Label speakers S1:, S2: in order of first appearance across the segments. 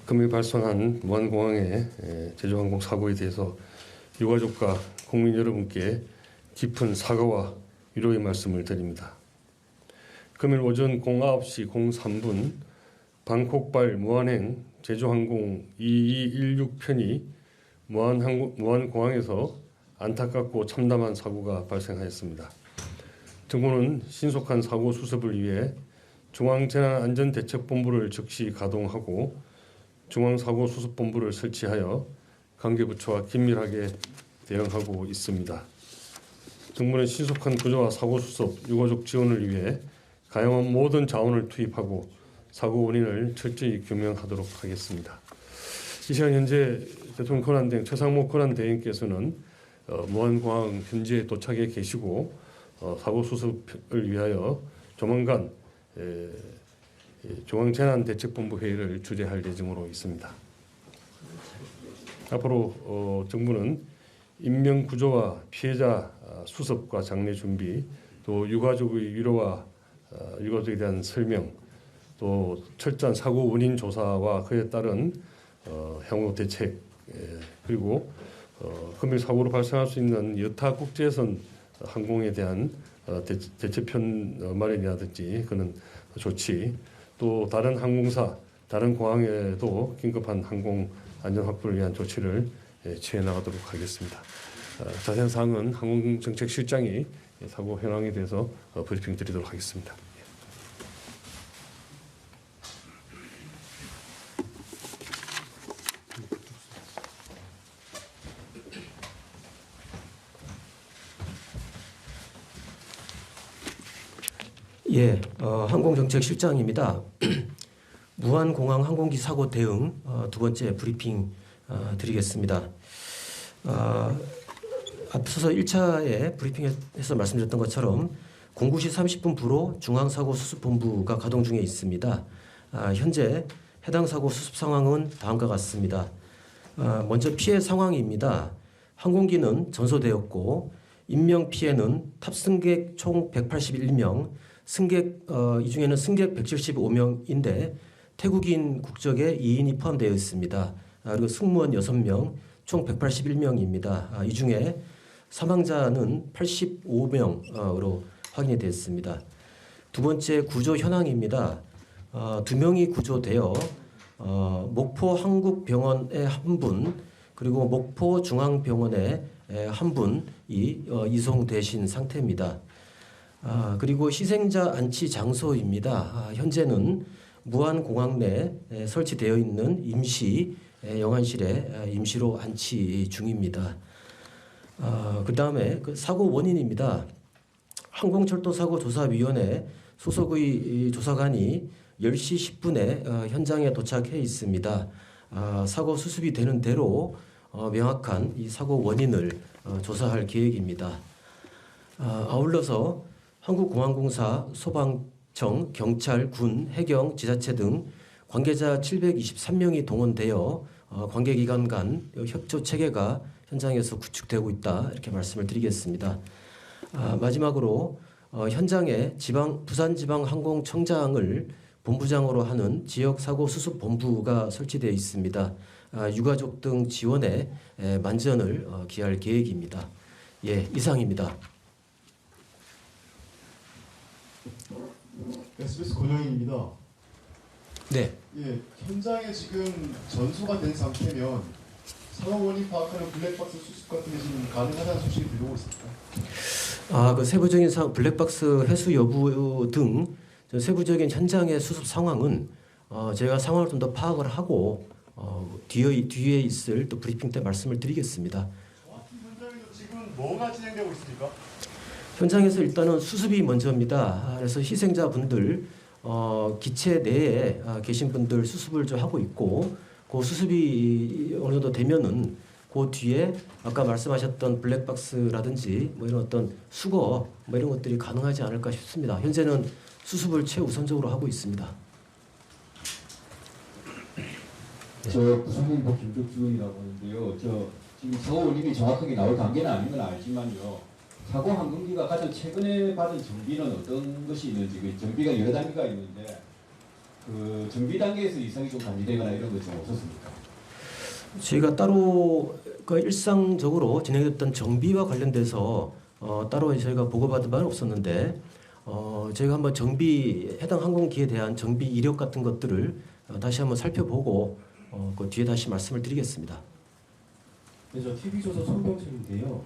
S1: 금일 발생한 무안공항의 제주항공 사고에 대해서 유가족과 국민 여러분께 깊은 사과와 위로의 말씀을 드립니다. 금일 오전 09시 03분 방콕발 무안행 제주항공 2216편이 무안공항에서 안타깝고 참담한 사고가 발생하였습니다. 정부는 신속한 사고 수습을 위해 중앙재난안전대책본부를 즉시 가동하고 중앙사고수습본부를 설치하여 관계부처와 긴밀하게 대응하고 있습니다. 정부는 신속한 구조와 사고수습, 유가족 지원을 위해 가용한 모든 자원을 투입하고 사고 원인을 철저히 규명하도록 하겠습니다. 이 시간 현재 대통령 권한대행 최상목 권한대행께서는 무안공항 현지에 도착해 계시고 사고수습을 위하여 조만간 중앙재난대책본부 회의를 주재할 예정으로 있습니다. 앞으로 정부는 인명구조와 피해자 수습과 장례 준비, 또 유가족의 위로와 유가족에 대한 설명, 또 철저한 사고 원인 조사와 그에 따른 향후 대책, 그리고 금일 사고로 발생할 수 있는 여타 국제선 항공에 대한 대체편 마련이라든지 그런 조치, 또 다른 항공사, 다른 공항에도 긴급한 항공 안전 확보를 위한 조치를 취해 나가도록 하겠습니다. 자세한 사항은 항공정책실장이 사고 현황에 대해서 브리핑 드리도록 하겠습니다.
S2: 예, 항공정책실장입니다. 무안공항 항공기 사고 대응 두 번째 브리핑 드리겠습니다. 앞서서 1차에 브리핑에서 말씀드렸던 것처럼 09시 30분 부로 중앙사고수습본부가 가동 중에 있습니다. 현재 해당 사고 수습 상황은 다음과 같습니다. 먼저 피해 상황입니다. 항공기는 전소되었고 인명피해는 탑승객 총 181명, 승객 이 중에는 승객 175명인데 태국인 국적의 2인이 포함되어 있습니다. 그리고 승무원 6명, 총 181명입니다. 이 중에 사망자는 85명으로 확인이 됐습니다. 두 번째 구조 현황입니다. 2명이 구조되어 목포 한국병원에 1분, 그리고 목포 중앙병원에 1분이 이송되신 상태입니다. 그리고 희생자 안치 장소입니다. 현재는 무안공항 내 설치되어 있는 임시 영안실에 임시로 안치 중입니다. 그 다음에 그 사고 원인입니다. 항공철도사고조사위원회 소속의 조사관이 10시 10분에 현장에 도착해 있습니다. 사고 수습이 되는 대로 명확한 이 사고 원인을 조사할 계획입니다. 아울러서 한국공항공사, 소방청, 경찰, 군, 해경, 지자체 등 관계자 723명이 동원되어 관계기관 간 협조 체계가 현장에서 구축되고 있다, 이렇게 말씀을 드리겠습니다. 마지막으로 현장에 부산지방항공청장을 본부장으로 하는 지역사고수습본부가 설치되어 있습니다. 유가족 등 지원에 만전을 기할 계획입니다. 예, 이상입니다.
S3: SBS 권영입니다.
S2: 네.
S3: 예, 현장에 지금 전소가 된 상태면 사고 원인 파악하는 블랙박스 수습 같은 게 지금 가능하다는 소식이 들려오고 있습니까?
S2: 그 세부적인 블랙박스 회수 여부 등 세부적인 현장의 수습 상황은 제가 상황을 좀 더 파악을 하고 뒤에 있을 또 브리핑 때 말씀을 드리겠습니다.
S3: 현장에서 지금 뭐가 진행되고 있습니까?
S2: 현장에서 일단은 수습이 먼저입니다. 그래서 희생자분들 기체 내에 계신 분들 수습을 좀 하고 있고, 그 수습이 어느 정도 되면은 그 뒤에 아까 말씀하셨던 블랙박스라든지 뭐 이런 어떤 수거 뭐 이런 것들이 가능하지 않을까 싶습니다. 현재는 수습을 최우선적으로 하고 있습니다.
S4: 저 부산행보 김덕준이라고 하는데요. 저 지금 사고 원인이 정확하게 나올 단계는 아닌 건 알지만요. 사고 항공기가 가장 최근에 받은 정비는 어떤 것이 있는지, 그 정비가 여러 단계가 있는데 그 정비 단계에서 이상이 좀 감지되거나 이런 것 좀 없었습니까?
S2: 저희가 따로 그 일상적으로 진행됐던 정비와 관련돼서 따로 저희가 보고받은 바는 없었는데 저희가 한번 정비 해당 항공기에 대한 정비 이력 같은 것들을 다시 한번 살펴보고 그 뒤에 다시 말씀을 드리겠습니다.
S5: 네, 저 TV조선 손병철인데요.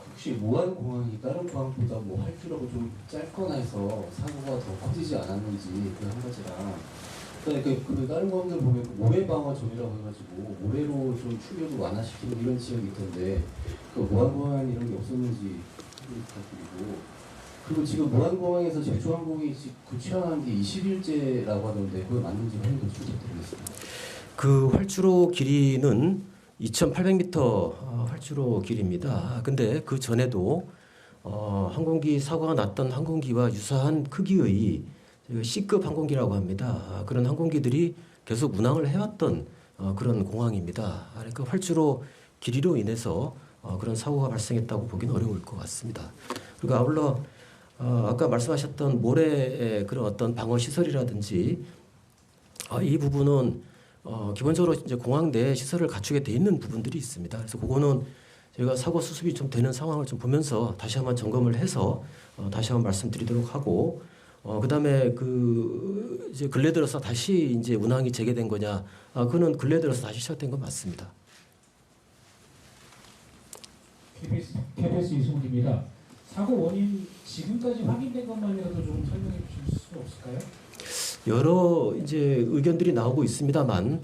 S5: 혹시 무안공항이 다른 공항보다 뭐 활주로가 좀 짧거나 해서 사고가 더 커지지 않았는지 그 한 가지랑 그다음에 그 다른 공항들 보면 그 모래 방어존이라고 해가지고 모래로 좀 출력을 완화시키는 이런 지역이 있던데 그 무안공항 이런 게 없었는지 부탁드리고 그리고 지금 무안공항에서 제주항공이 구치항한 게 20일째라고 하던데 그거 맞는지 확인 좀 부탁드리겠습니다.
S2: 그 활주로 길이는 2,800m 활주로 길입니다. 근데 그 전에도 항공기 사고가 났던 항공기와 유사한 크기의 C급 항공기라고 합니다. 그런 항공기들이 계속 운항을 해왔던 그런 공항입니다. 그러니까 활주로 길이로 인해서 그런 사고가 발생했다고 보기는 어려울 것 같습니다. 그리고 아울러 아까 말씀하셨던 모래의 그런 어떤 방어 시설이라든지 이 부분은 기본적으로 이제 공항 내 시설을 갖추게 돼 있는 부분들이 있습니다. 그래서 그거는 저희가 사고 수습이 좀 되는 상황을 좀 보면서 다시 한번 점검을 해서 다시 한번 말씀드리도록 하고 그다음에 그 이제 근래 들어서 다시 이제 운항이 재개된 거냐? 그거는 근래 들어서 다시 시작된 건 맞습니다.
S6: KBS 이승욱입니다. 사고 원인 지금까지 확인된 것만이라도 좀 설명해 주실 수 없을까요?
S2: 여러 이제 의견들이 나오고 있습니다만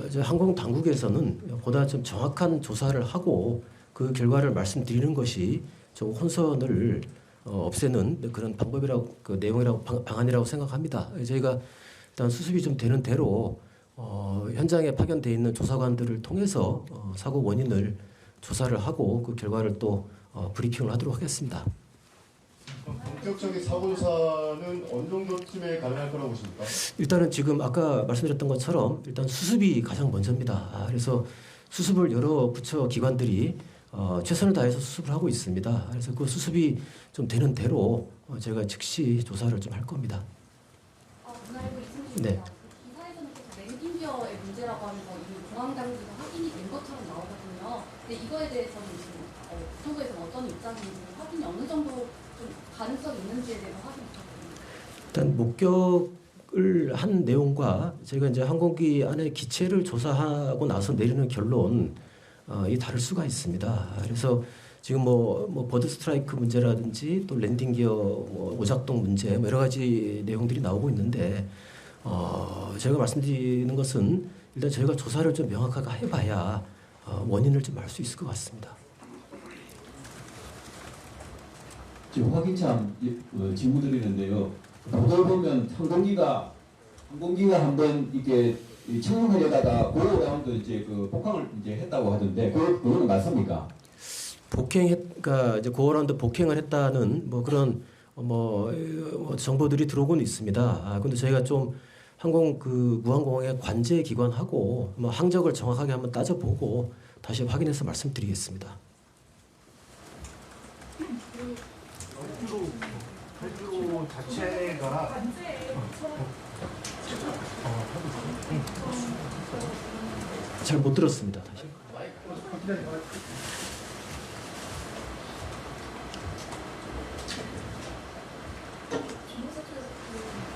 S2: 이제 항공 당국에서는 보다 좀 정확한 조사를 하고 그 결과를 말씀드리는 것이 좀 혼선을 없애는 그런 방법이라고 그 내용이라고 방안이라고 생각합니다. 저희가 일단 수습이 좀 되는 대로 현장에 파견돼 있는 조사관들을 통해서 사고 원인을 조사를 하고 그 결과를 또 브리핑을 하도록 하겠습니다.
S3: 본격적인 사고 조사는 어느 정도쯤에 가능할 거라고 보십니까?
S2: 일단은 지금 아까 말씀드렸던 것처럼 일단 수습이 가장 먼저입니다. 그래서 수습을 여러 부처 기관들이 최선을 다해서 수습을 하고 있습니다. 그래서 그 수습이 좀 되는 대로 제가 즉시 조사를 좀 할 겁니다.
S7: 알고 있습니다.
S2: 네.
S7: 기사에서는 계속 랜딩기어의 문제라고 하면서 이미 공항 당국에서 확인이 된 것처럼 나오거든요. 근데 이거에 대해서는 지금 정부에서는 어떤 입장인지 확인이 어느 정도 좀 가능성이 있는지에 대해서 확인 부탁드립니다.
S2: 일단 목격을 한 내용과 저희가 이제 항공기 안에 기체를 조사하고 나서 내리는 결론 이 다를 수가 있습니다. 그래서 지금 뭐 버드 스트라이크 문제라든지 또 랜딩 기어 오작동 문제 여러 가지 내용들이 나오고 있는데 제가 말씀드리는 것은 일단 저희가 조사를 좀 명확하게 해봐야 원인을 좀 알 수 있을 것 같습니다.
S4: 지금 확인참 질문드리는데요. 보도를 보면 항공기가 한번 이렇게 착륙하려다가 고라운드 이제 그 폭항을 이제 했다고 하던데 그거는 맞습니까?
S2: 그러니까 이제 고라운드 복행을 했다는 뭐 그런 정보들이 들어오고는 있습니다. 근데 저희가 좀 무항공항의 관제 기관하고 항적을 정확하게 한번 따져보고 다시 확인해서 말씀드리겠습니다.
S8: 활주로 자체가
S2: 잘 못 들었습니다. 다시.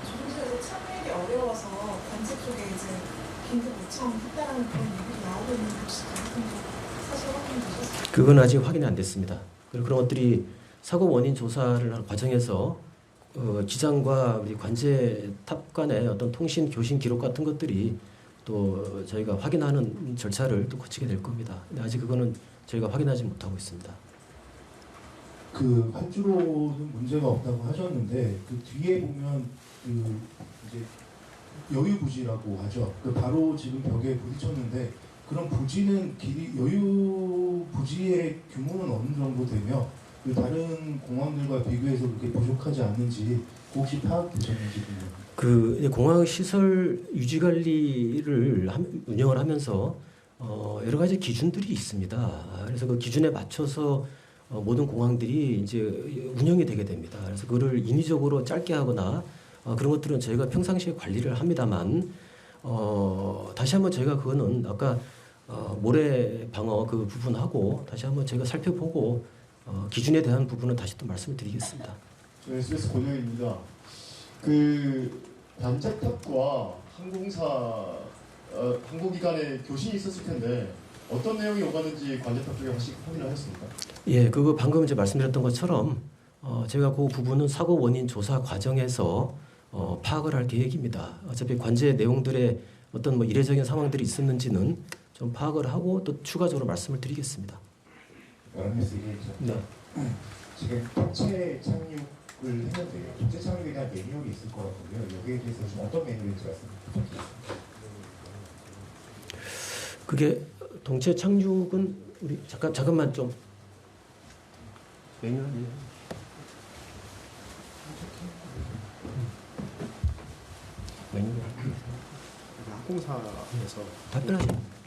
S9: 조종사들이 참여하기 어려워서 관제 쪽에 이제 긴급 요청했다라는 그런 얘기도 나오고 있는데 혹시 사실 확인되셨어요?
S2: 그건 아직 확인이 안 됐습니다. 그리고 그런 것들이 사고 원인 조사를 하는 과정에서 기장과 우리 관제 탑 간의 어떤 통신 교신 기록 같은 것들이 또 저희가 확인하는 절차를 또 거치게 될 겁니다. 근데 아직 그거는 저희가 확인하지 못하고 있습니다.
S10: 그 활주로는 문제가 없다고 하셨는데 그 뒤에 보면 그 이제 여유 부지라고 하죠. 그 바로 지금 벽에 부딪혔는데 그런 부지는 여유 부지의 규모는 어느 정도 되며 그 다른 공항들과 비교해서 그렇게 부족하지 않는지 혹시 파악되셨는지 궁금합니다.
S2: 그 공항 시설 유지 관리를 운영을 하면서 여러 가지 기준들이 있습니다. 그래서 그 기준에 맞춰서 모든 공항들이 이제 운영이 되게 됩니다. 그래서 그거를 인위적으로 짧게 하거나 그런 것들은 저희가 평상시에 관리를 합니다만 다시 한번 저희가 그거는 아까 모래 방어 그 부분하고 다시 한번 저희가 살펴보고 기준에 대한 부분은 다시 또 말씀을 드리겠습니다.
S3: SBS 권영입니다. 그 관제탑과 항공기 간에 교신이 있었을 텐데 어떤 내용이 오갔는지 관제탑 쪽에 확인을 하셨습니까?
S2: 예, 그거 방금 이제 말씀드렸던 것처럼 제가 그 부분은 사고 원인 조사 과정에서 파악을 할 계획입니다. 어차피 관제 내용들의 어떤 뭐 이례적인 상황들이 있었는지는 좀 파악을 하고 또 추가적으로 말씀을 드리겠습니다.
S10: 네. 지금 통체 착륙을 했는데요. 통체 착륙에 대한 매뉴얼이 있을 것 같고요. 여기에 대해서 좀 어떤 매뉴얼인지 말씀드리겠습니다.
S2: 그게 동체 착륙은 우리 잠깐만 좀 매뉴얼이
S11: 항공사에서
S2: 답변하세요.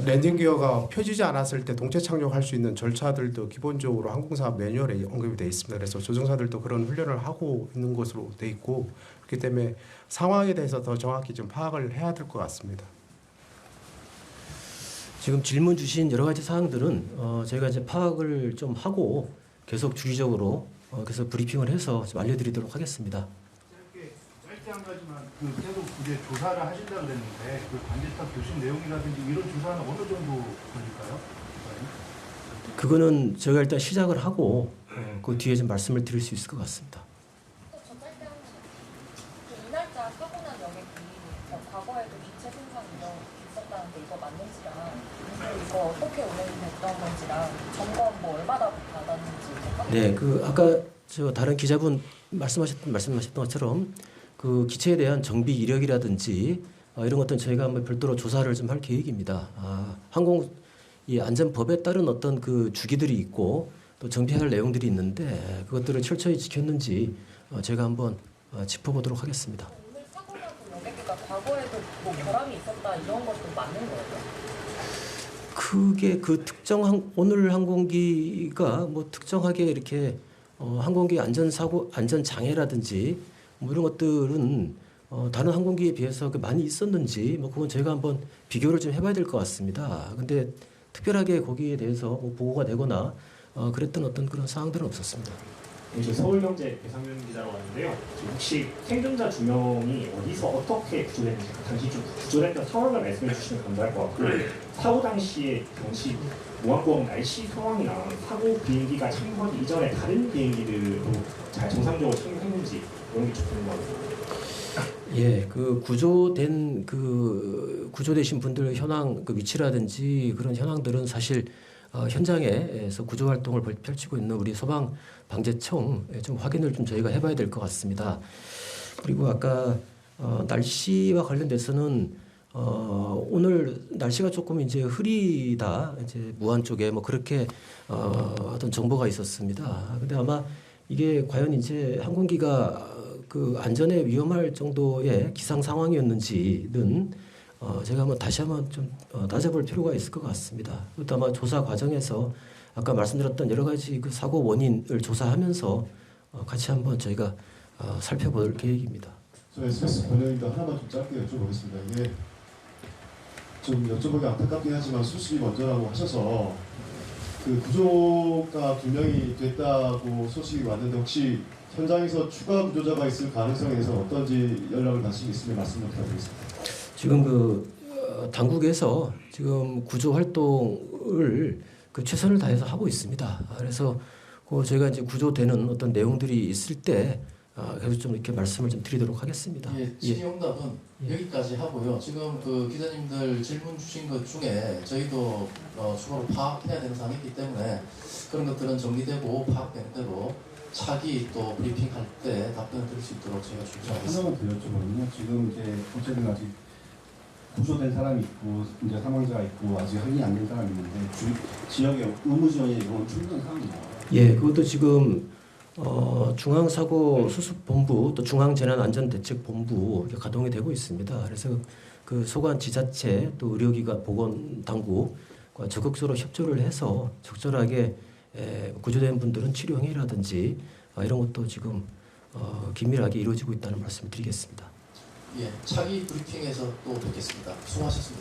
S11: 랜딩 기어가 펴지지 않았을 때 동체 착륙할 수 있는 절차들도 기본적으로 항공사 매뉴얼에 언급이 되어 있습니다. 그래서 조종사들도 그런 훈련을 하고 있는 것으로 되어 있고 그렇기 때문에 상황에 대해서 더 정확히 좀 파악을 해야 될 것 같습니다.
S2: 지금 질문 주신 여러 가지 사항들은 저희가 이제 파악을 좀 하고 계속 주기적으로 그래서 브리핑을 해서 좀 알려드리도록 하겠습니다.
S8: 짧게 한 가지만 계속 이제 조사를 하신다 그랬는데 그 관제탑 교신 내용이라든지 이런 조사는 어느 정도 걸릴까요?
S2: 그거는 저희가 일단 시작을 하고 그 뒤에 좀 말씀을 드릴 수 있을 것 같습니다.
S12: 저 짧게 한 번. 그 이날짜 사고 난 여객이 과거에도 기체 손상 이런 있었다는데 이거 맞는지랑 이거 어떻게 운행됐던 건지랑 점검 뭐 얼마나 받았는지.
S2: 네, 그 아까 저 다른 기자분 말씀하셨던 것처럼 그 기체에 대한 정비 이력이라든지 이런 것들은 저희가 한번 별도로 조사를 좀 할 계획입니다. 항공 이 안전법에 따른 어떤 그 주기들이 있고 또 정비해야 할 내용들이 있는데 그것들을 철저히 지켰는지 제가 한번 짚어보도록 하겠습니다.
S12: 오늘 사고 난 여객기가 과거에도 뭐 결함이 있었다 이런 것도 맞는 거예요?
S2: 그게 그 특정 오늘 항공기가 뭐 특정하게 이렇게 항공기 안전사고 안전장애라든지 뭐 이런 것들은 다른 항공기에 비해서 많이 있었는지 뭐 그건 저희가 한번 비교를 좀 해봐야 될 것 같습니다. 근데 특별하게 거기에 대해서 뭐 보고가 되거나 그랬던 어떤 그런 사항들은 없었습니다.
S13: 저 서울경제 배상윤 기자라고 하는데요. 혹시 생존자 2명이 어디서 어떻게 구조됐는지 당시 좀 구조됐던 상황을 말씀해 주시면 감사할 것 같고 사고 당시의 당시 무항공 날씨 상황이나 사고 비행기가 착륙하기 이전에 다른 비행기들도 잘 정상적으로 착륙했는지 이런 게 좀 궁금합니다.
S2: 예, 그 구조되신 분들 현황 그 위치라든지 그런 현황들은 사실 현장에서 구조 활동을 펼치고 있는 우리 소방방재청 좀 확인을 좀 저희가 해봐야 될 것 같습니다. 그리고 아까 날씨와 관련돼서는 오늘 날씨가 조금 이제 흐리다 이제 무안 쪽에 뭐 그렇게 어떤 정보가 있었습니다. 근데 아마 이게 과연 이제 항공기가 그 안전에 위험할 정도의 기상 상황이었는지는 제가 다시 한번 좀 따져볼 필요가 있을 것 같습니다. 그것도 아마 조사 과정에서 아까 말씀드렸던 여러 가지 그 사고 원인을 조사하면서 같이 한번 저희가 살펴볼 계획입니다.
S3: 저 SBS 권영입니다. 하나만 좀 짧게 여쭤보겠습니다. 이게 좀 여쭤보기 안타깝긴 하지만 수습이 먼저라고 하셔서 그 구조가 2명이 됐다고 소식이 왔는데 혹시 현장에서 추가 구조자가 있을 가능성에 대해서 어떤지 연락을 받으신 게 있으면 말씀 부탁드리겠습니다.
S2: 지금 그 당국에서 지금 구조 활동을 그 최선을 다해서 하고 있습니다. 그래서 그 저희가 이제 구조되는 어떤 내용들이 있을 때 계속 좀 이렇게 말씀을 좀 드리도록 하겠습니다.
S14: 예, 질의응답은 여기까지 하고요. 지금 그 기자님들 질문 주신 것 중에 저희도 추가로 파악해야 되는 사항이 있기 때문에 그런 것들은 정리되고 파악되는 대로 차기 또 브리핑할 때 답변을 드릴 수 있도록 저희가 준비하겠습니다.
S4: 하나만 더 여쭤보면요. 지금 이제 어쨌든 아직 구조된 사람이 있고 이제 사망자가 있고 아직 확인이 안 된 사람이 있는데 지역의 의무 지원이 이런 충분한 상황인가요?
S2: 예, 그것도 지금 중앙사고수습본부 또 중앙재난안전대책본부 이렇게 가동이 되고 있습니다. 그래서 그 소관 지자체 또 의료기관 보건당국과 적극적으로 협조를 해서 적절하게 구조된 분들은 치료 행위라든지 이런 것도 지금 긴밀하게 이루어지고 있다는 말씀을 드리겠습니다.
S14: 예, 차기 브리핑에서 또 뵙겠습니다. 수고하셨습니다.